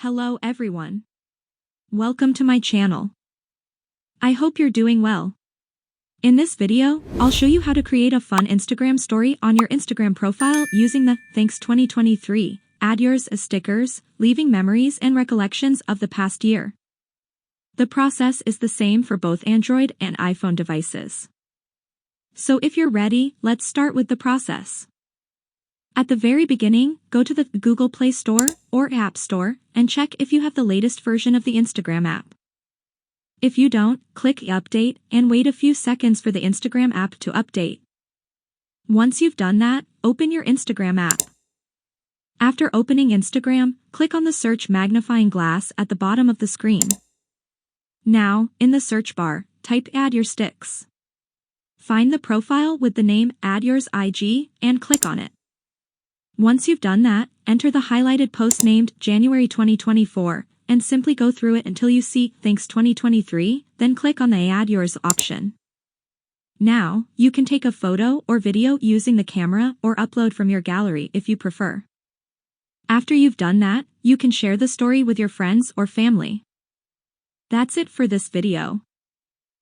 Hello everyone. Welcome to my channel. I hope you're doing well. In this video, I'll show you how to create a fun Instagram story on your Instagram profile using the Thanks 2023, add yours as stickers, leaving memories and recollections of the past year. The process is the same for both Android and iPhone devices. So if you're ready, let's start with the process. At the very beginning, go to the Google Play Store or App Store and check if you have the latest version of the Instagram app. If you don't, click Update and wait a few seconds for the Instagram app to update. Once you've done that, open your Instagram app. After opening Instagram, click on the search magnifying glass at the bottom of the screen. Now, in the search bar, type Add Your Sticks. Find the profile with the name Add Yours IG and click on it. Once you've done that, enter the highlighted post named January 2024 and simply go through it until you see Thanks 2023, then click on the Add Yours option. Now, you can take a photo or video using the camera or upload from your gallery if you prefer. After you've done that, you can share the story with your friends or family. That's it for this video.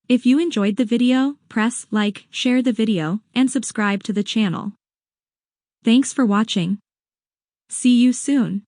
If you enjoyed the video, press like, share the video, and subscribe to the channel. Thanks for watching. See you soon.